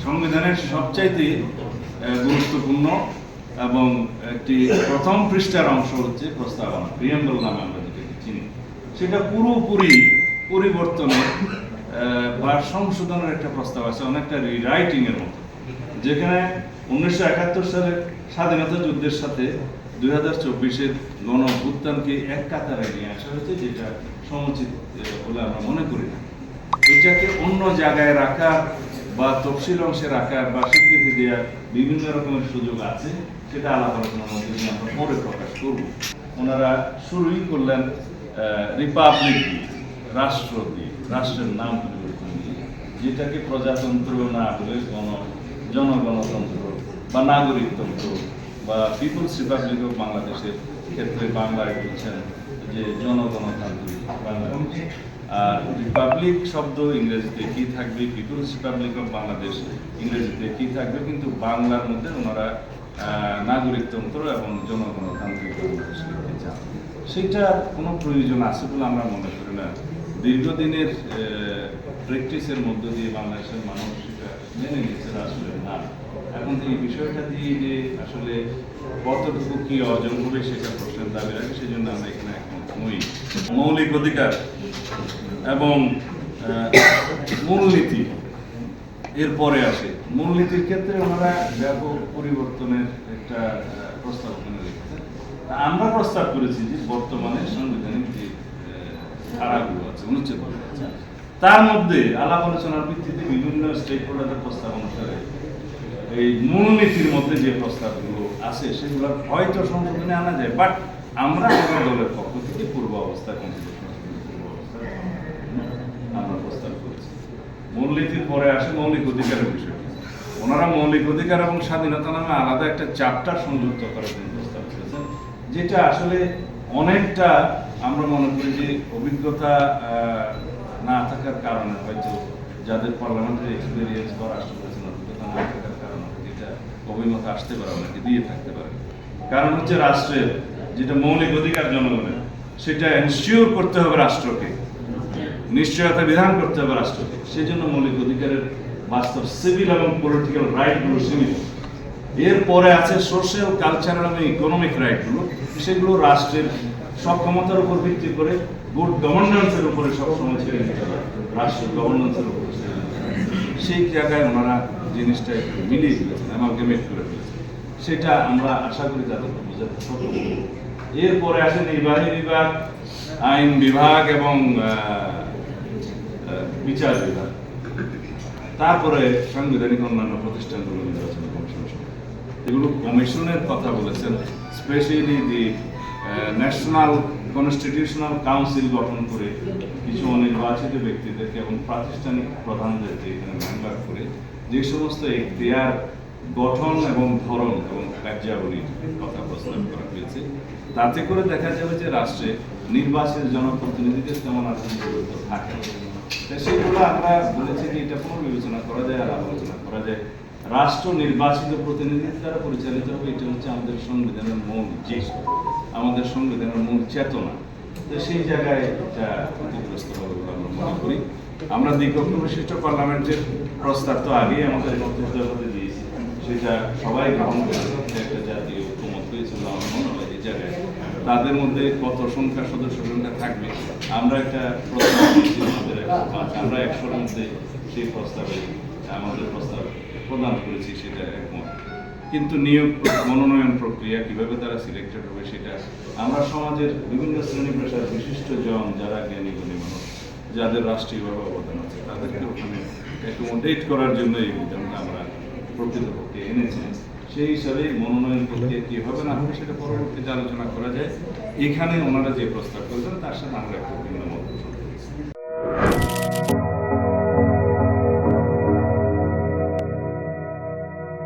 সংবিধানের সবচাইতে গুরুত্বপূর্ণ এবং একটি প্রথম পৃষ্ঠার অংশ হচ্ছে প্রস্তাবনা, প্রিয়াম্বল নামে আমরা যেটাকে চিনি। সেটা পুরোপুরি পরিবর্তনের বা সংশোধনের একটা প্রস্তাব আছে, অনেকটা রিরাইটিং এর মতো, যেখানে 1971 সালের স্বাধীনতা যুদ্ধের সাথে 2024-এর গণ অভ্যুত্থানকে এক কাতারে নিয়ে আসা হয়েছে, যেটা সমুচিত বলে আমরা মনে করি না। এটাকে অন্য জায়গায় রাখার বা তফসিল অংশে রাখার বা স্বীকৃতি দেওয়ার বিভিন্ন রকমের সুযোগ আছে, সেটা আলাপ আলোচনার মধ্যে দিয়ে আমরা পরে প্রকাশ করব। ওনারা শুরুই করলেন রিপাবলিক দিয়ে, রাষ্ট্র দিয়ে, রাষ্ট্রের নাম পরিবর্তন দিয়ে, যেটাকে প্রজাতন্ত্র না বলে জনগণতন্ত্র বা নাগরিকতন্ত্র বা পিপুলস রিপাবলিক অফ বাংলাদেশের ক্ষেত্রে বাংলায় বলছেন যে জনগণতান্ত্রিক বাংলাদেশ। আর রিপাবলিক শব্দ ইংরেজিতে কি থাকবে, পিপুলস রিপাবলিক অফ বাংলাদেশ ইংরেজিতে কি থাকবে, কিন্তু বাংলার মধ্যে ওনারা নাগরিকতন্ত্র এবং জনগণতান্ত্রিক বাংলাদেশ লিখতে চান। সেটার কোনো প্রয়োজন আছে বলে আমরা মনে করি না। দীর্ঘদিনের প্র্যাকটিসের মধ্য দিয়ে বাংলাদেশের মানুষ সেটা মেনে নিচ্ছে রাষ্ট্রের নাম। এখন এই বিষয়টা দিয়ে যে আসলে কতটুকু কি অর্জন হবে সেটা প্রশ্নের দাবি রাখে, সেই জন্য আমরা এখানে এখন নই। মৌলিক অধিকার এবং মূলনীতি এরপরে আসে। মূলনীতির ক্ষেত্রে ওনারা ব্যাপক পরিবর্তনের একটা প্রস্তাব ওখানে রেখেছেন। আমরা প্রস্তাব করেছি যে বর্তমানে সাংবিধানিক যে ধারাগুলো আছে, অনুচ্ছেদগুলো আছে, তার মধ্যে আলাপ আলোচনার ভিত্তিতে বিভিন্ন স্টেক হোল্ডারের প্রস্তাব অনুসারে এই মূলনীতির মধ্যে যে প্রস্তাবগুলো আছে সেগুলো হয়তো সংশোধনে আনা যায়, বাট আমরা আমাদের দলের পক্ষ থেকে পূর্ব অবস্থা আমরা প্রস্তাব করেছি। মূলনীতির পরে আসে মৌলিক অধিকারের বিষয়। ওনারা মৌলিক অধিকার এবং স্বাধীনতা নামে আলাদা একটা চ্যাপ্টার সংযুক্ত করার জন্য প্রস্তাব করেছেন, যেটা আসলে অনেকটা আমরা মনে করি যে অভিজ্ঞতা না থাকার কারণে, হয়তো যাদের পার্লামেন্টারি এক্সপিরিয়েন্স বা রাষ্ট্রপ্রধান অভিজ্ঞতা না থাকার কারণে এটা অভিমত আসতে পারে, অনেকে দিয়ে থাকতে পারে। কারণ হচ্ছে রাষ্ট্রের যেটা মৌলিক অধিকার জনগণের, সেটা এনশিওর করতে হবে রাষ্ট্রকে, নিশ্চয়তা বিধান করতে হবে রাষ্ট্রকে। সেই জন্য মৌলিক অধিকারের বাস্তব সিভিল এবং পলিটিক্যাল রাইটগুলো সীমিত। এরপরে আছে সোশ্যাল, কালচারাল এবং ইকোনমিক রাইটগুলো, সেগুলো রাষ্ট্রের সক্ষমতার উপর ভিত্তি করে গুড গভর্নেন্সের উপরে সবসময় ছেড়ে দিতে হবে, রাষ্ট্র গভর্নেন্সের উপরে ছেড়ে দিতে হবে। সেই জায়গায় ওনারা জিনিসটা একটু মিলিয়ে ফেলেছেন, অ্যামালগামেট করে ফেলেছেন। সেটা আমরা আশা করি তাদেরকে বোঝাতে সক্ষম হব। এরপরে আছে নির্বাহী বিভাগ, আইন বিভাগ এবং বিচার বিভাগ। তারপরে সাংবিধানিক অন্যান্য প্রতিষ্ঠানগুলো নির্বাচন কমিশন, এগুলো কমিশনের কথা বলেছেন। Specially the national constitutional council গঠন করে কিছু অনির্বাচিত ব্যক্তিদেরকে এবং প্রাতিষ্ঠানিক প্রধানদেরকে এখানে মেম্বার করে যে সমস্ত এখতিয়ার গঠন এবং ধরন এবং কার্যাবলীর কথা প্রস্তাব করা হয়েছে, তাতে করে দেখা যাবে যে রাষ্ট্রে নির্বাচিত জনপ্রতিনিধিদের তেমন আচরণ থাকে। সেগুলো আমরা বলেছি যে এটা পুনর্বিবেচনা করা যায় আর আলোচনা করা যায়। রাষ্ট্র নির্বাচিত প্রতিনিধিদের দ্বারা পরিচালিত হবে, এটা হচ্ছে আমাদের সংবিধানের মূল জিনিস, আমাদের সংবিধানের মূল চেতনা। তো সেই জায়গায় এটা ক্ষতিগ্রস্ত হবে বলে আমরা মনে করি। আমরা দ্বিকক্ষ বিশিষ্ট পার্লামেন্টের প্রস্তাব তো আগেই আমাদের মধ্যে দিয়েছি, সেটা সবাই গ্রহণ করেছে, একটা জাতীয় ঐক্যমত হয়েছিল। আমার মনে হয় এই জায়গায় তাদের মধ্যে কত সংখ্যা সদস্য সংখ্যা থাকবে, আমরা একটা প্রস্তাব দিয়েছি, আমরা 100-এর মধ্যে সেই প্রস্তাবে আমাদের প্রস্তাব প্রদান করেছি, সেটা একমত। কিন্তু নিয়োগ মনোনয়ন প্রক্রিয়া কিভাবে তারা সিলেক্টেড হবে, সেটা আমরা সমাজের বিভিন্ন শ্রেণী পেশার বিশিষ্ট জন, যারা জ্ঞানী গুণী মানুষ, যাদের রাষ্ট্রীয়ভাবে অবদান আছে, তাদেরকে ওখানে অ্যাকোমোডেট করার জন্য এই বিধানটা আমরা প্রকৃতপক্ষে এনেছি। সেই হিসাবে মনোনয়ন প্রক্রিয়া কীভাবে না হবে সেটা পরবর্তীতে আলোচনা করা যায়। এখানে ওনারা যে প্রস্তাব করেছেন তার সাথে আমরা একটু ভিন্ন মত